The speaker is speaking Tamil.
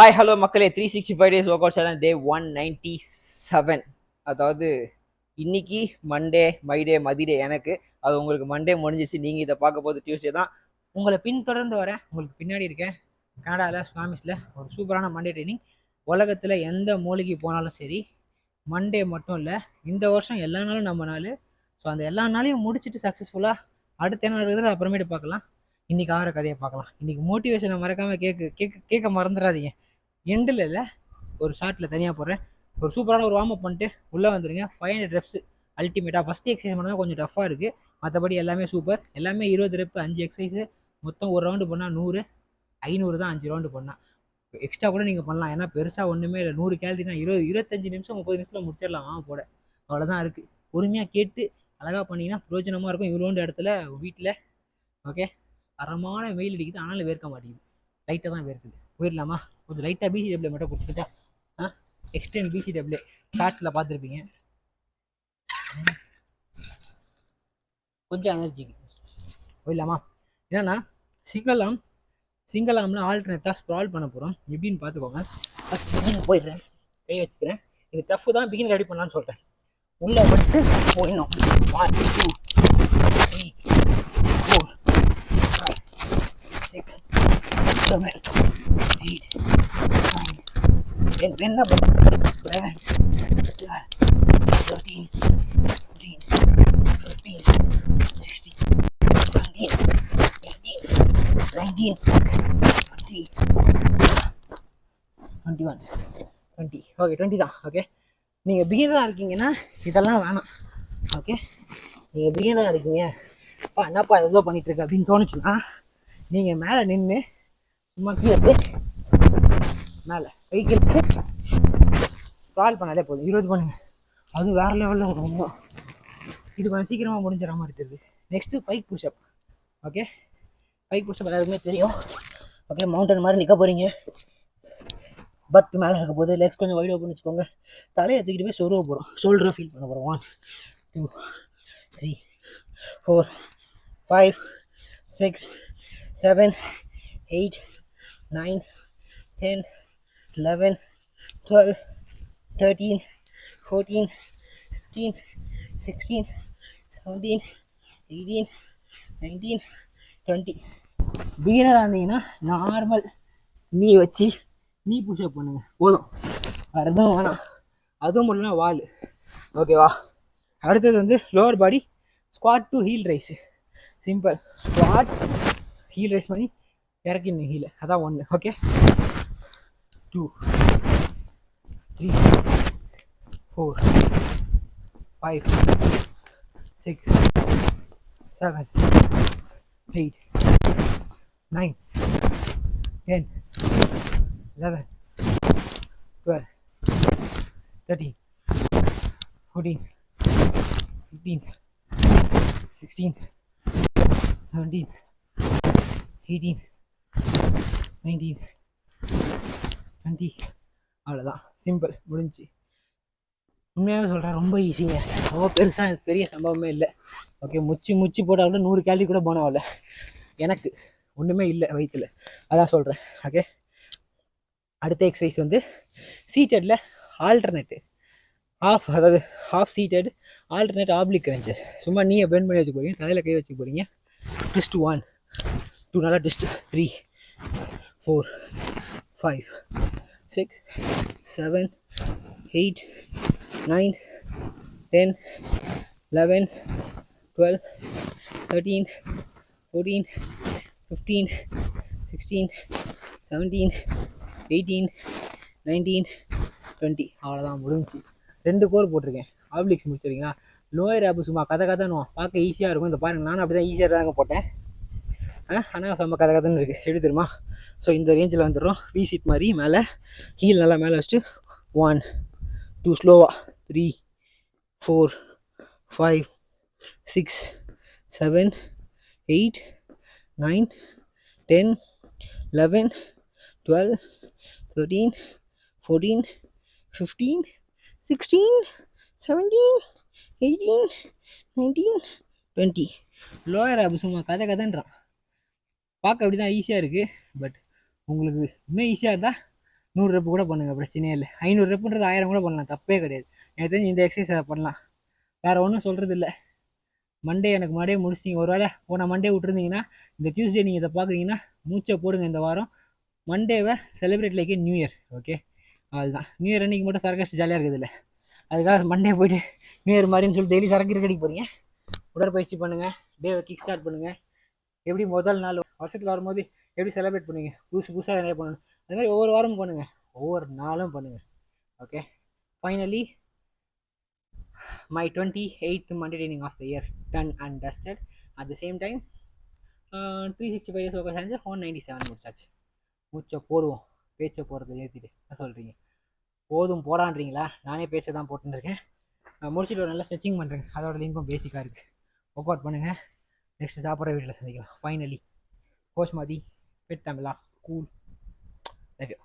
ஹாய் ஹலோ மக்களே, 365 டேஸ் ஒர்க் அவுட் சேனல் டே 197. அதாவது இன்னைக்கு மண்டே மைடே மதிடே எனக்கு. அது உங்களுக்கு மண்டே முடிஞ்சிச்சு. நீங்கள் இதை பார்க்க போது டியூஸ்டே தான். உங்களை பின்தொடர்ந்து வரேன். உங்களுக்கு பின்னாடி இருக்கேன். கனடாவில் ஸ்வாமிஸில் ஒரு சூப்பரான மண்டே ட்ரைனிங். உலகத்தில் எந்த மூலிகை போனாலும் சரி, மண்டே மட்டும் இல்லை, இந்த வருஷம் எல்லா நாளும் நம்ம நாள். ஸோ அந்த எல்லா நாளையும் முடிச்சுட்டு சக்ஸஸ்ஃபுல்லாக அடுத்த என்ன நடக்குதுன்னு அப்புறமேட்டு பார்க்கலாம். இன்னைக்கு ஆகிற கதையை பார்க்கலாம். இன்னைக்கு மோட்டிவேஷனை மறக்காமல் கேட்க மறந்துடாதீங்க. எண்டில் இல்லை, ஒரு ஷார்ட்டில் தனியாக போடுறேன். ஒரு சூப்பரான ஒரு வார்ம் அப் பண்ணிட்டு உள்ளே வந்துடுங்க. 500 ரெப்ஸ் அல்டிமேட்டாக. ஃபஸ்ட் எக்ஸசைஸ் மட்டும் தான் கொஞ்சம் டஃப்பாக இருக்குது. மற்றபடி எல்லாமே சூப்பர். எல்லாமே 20 ரெப்பு, 5 எக்ஸசைஸு. மொத்தம் ஒரு ரவுண்டு பண்ணால் 100, 500 தான் 5 ரவுண்டு பண்ணால். எக்ஸ்ட்ரா கூட நீங்கள் பண்ணலாம், ஏன்னா பெருசாக ஒன்றுமே இல்லை. 100 கேலரி தான். 25 நிமிஷம் 30 நிமிஷத்தில் முடிச்சிடலாம் போட. அவ்வளோதான் இருக்குது. பொறுமையாக கேட்டு அழகாக பண்ணிங்கன்னா பிரோஜனமாக இருக்கும். இவ்வளோண்டு இடத்துல வீட்டில். ஓகே, தரமான வெயில் அடிக்குது, ஆனாலும் வேர்க்க மாட்டேங்குது. லைட்டாக தான் வேர்க்குது. போயிடலாமா? கொஞ்சம் லைட்டாக பிசிடபிள்யூ மட்டும் பிடிச்சிக்கிட்டா. எக்ஸ்டெண்ட் பிசிடபிள்யூ ஷார்ட்ஸில் பார்த்துருப்பீங்க. கொஞ்சம் எனர்ஜிக்கு போயிடலாமா? என்னன்னா சிங்கிள் ஆம்ல ஆல்டர்னேட்டாக ஸ்க்ரால் பண்ண போகிறோம். எப்படின்னு பார்த்துக்கோங்க. ஃபஸ்ட் போயிடுறேன், கை வச்சுக்கிறேன். இது டஃப்பு தான், பிகின் ரெடி பண்ணலான்னு சொல்கிறேன். உள்ளே வந்துட்டு போயிடணும். 1 2 3 4 5 6 7 8 9 என்ன பண்ணுறேன்? 11 12 13 14 15 16 17 18 19 20 21 20. ஓகே, 20 தான். ஓகே, நீங்கள் பிகினராக இருக்கீங்கன்னா இதெல்லாம் வேணாம். ஓகே, நீங்கள் பிகினராக இருக்கீங்க, அப்பா என்னப்பா எவ்வளோ பண்ணிகிட்ருக்கு அப்படின்னு தோணுச்சுன்னா, நீங்கள் மேலே நின்று சும்மா கீழே மேலே கைக்கு ஸ்க்ரால் பண்ணாலே போதும். 20 பண்ணுங்க. அது வேறு லெவலில் இருக்கும். இது கொஞ்சம் சீக்கிரமாக முடிஞ்சிடற மாதிரி தெரியுது. Next pike pushup. Okay, pike pushup எல்லாருக்குமே தெரியும். ஓகே, மவுண்டன் மாதிரி நிற்க போகிறீங்க. பட் மேலே இருக்க போது லெக்ஸ் கொஞ்சம் வைட் ஓப்பன் வச்சுக்கோங்க. தலையை தூக்கிட்டு போய் சொருவ போகிறோம். ஷோல்டரை ஃபீல் பண்ண போகிறோம். 1 2 3 4 5 6 7 8 9 10 11 12 13 14 15 16 17 18 19 20. பிகினராக இருந்தீங்கன்னா நார்மல் நீ வச்சு நீ புஷ்அப் பண்ணுங்க போதும், வேறு எதுவும் வேணாம். அதுவும் முடியலனா வால். ஓகேவா? அடுத்தது வந்து lower body squat to heel raise. Simple. Squat heel raise பண்ணி இறக்கிடணும் ஹீல். அதான் 1. ஓகே, 2 3 4 5 6 7 8 9 10 11 12 13 14 15 16 17 18 19 20. அவ்வளோதான். சிம்பிள், முடிஞ்சு. உண்மையாகவே சொல்கிறேன், ரொம்ப ஈஸிங்க. ரொம்ப பெருசாக பெரிய சம்பவமே இல்லை. ஓகே, முச்சு போட்டால் கூட 100 கேலரி கூட போன ஆகல. எனக்கு ஒன்றுமே இல்லை வயிற்றில், அதான் சொல்கிறேன். ஓகே, அடுத்த எக்ஸசைஸ் வந்து சீட்டடில் ஆல்டர்னேட்டு ஹாஃப், அதாவது half seated alternate oblique crunches. சும்மா நீயை பெண்ட் பண்ணி வச்சுக்க போகிறீங்க, தலையில் கை வச்சுக்க போகிறீங்க. ட்விஸ்ட் 1 2, நல்லா ட்விஸ்ட். 3 4 5 6 7 8 9 10 11 12 13 14 15 16 17 18 19 20. அவ்வளோதான், முடிஞ்சு. 2 கோர் போட்டிருக்கேன். ஆப்ளிக்ஸ் முடிச்சிருக்கீங்களா? லோயர் ஆப் சும்மா கதைன்னுவோம், பார்க்க ஈஸியாக இருக்கும். இந்த பாருங்கள், நானும் அப்படி தான் ஈஸியாக தாங்க போட்டேன். ஆனால் செம்ம கதைன்னு இருக்குது. எப்படி தெரியுமா? ஸோ இந்த ரேஞ்சில் வந்துடுறோம். வி சீட் மாதிரி மேலே ஹீல் நல்லா மேலே வச்சுட்டு 1 2 ஸ்லோவாக 3 4 5 6 7 8 9 10 11 12 13 14 15 16 17 18 19 20. லோயர் ஆப் சும்மா கதைன்றான். பார்க்க அப்படி தான் ஈஸியாக இருக்குது. பட் உங்களுக்கு இன்னும் ஈஸியாக இருந்தால் 100 ரெப்பு கூட பண்ணுங்கள், பிரச்சனையே இல்லை. 500 ரெப்புன்றது 1000 கூட பண்ணலாம், தப்பே கிடையாது. எனக்கு தெரிஞ்சு இந்த எக்ஸசைஸ் பண்ணலாம், வேறு ஒன்றும் சொல்கிறது இல்லை. மண்டே எனக்கு முன்னாடியே முடிச்சிட்டிங்க. ஒரு வேளை போன மண்டே விட்டுருந்தீங்கன்னா இந்த டியூஸ்டே நீங்கள் இதை பார்க்குறீங்கன்னா மூச்சை போடுங்க இந்த வாரம். மண்டேவை celebrate like new year. Okay, அதுதான் நியூ இயர் அன்றைக்கி மட்டும் சரக்கடிச்சு ஜாலியாக இருக்குது இல்லை. அதுக்காக மண்டே போய்ட்டு நியூ இயர் மாதிரின்னு சொல்லி டெய்லி சரக்கு இருக்கடிக்க போகிறீங்க. உடற்பயிற்சி பண்ணுங்கள், டேவை கிக் ஸ்டார்ட் பண்ணுங்கள். எப்படி முதல் நாள் வருஷத்தில் வரும்போது எப்படி செலிப்ரேட் பண்ணுவீங்க, புதுசாக நிறைய பண்ணணும். அது மாதிரி ஒவ்வொரு வாரமும் பண்ணுங்கள், ஒவ்வொரு நாளும் பண்ணுங்கள். Okay, finally my 28th Monday training of the year done and dusted. At the same time 365 days workout challenge 197 முடிச்சாச்சு. மூச்சை போடுவோம், பேச்சை போடுறது ஏற்றிட்டு என்ன சொல்கிறீங்க? போதும் போடான்றீங்களா? நானே பேச்சை தான் போட்டுருக்கேன். முடிச்சுட்டு ஒரு நல்லா ஸ்ட்ரெச்சிங் பண்ணுறேன், அதோட லிங்கும் பேசிக்காக இருக்குது. ஒர்க் அவுட் பண்ணுங்கள். நெக்ஸ்ட் சாப்பிட்ற வீட்டில் சந்திக்கலாம். ஃபைனலி கோச் மாதி ஃபிட் தமிழா கூல். தேங்க்யூ.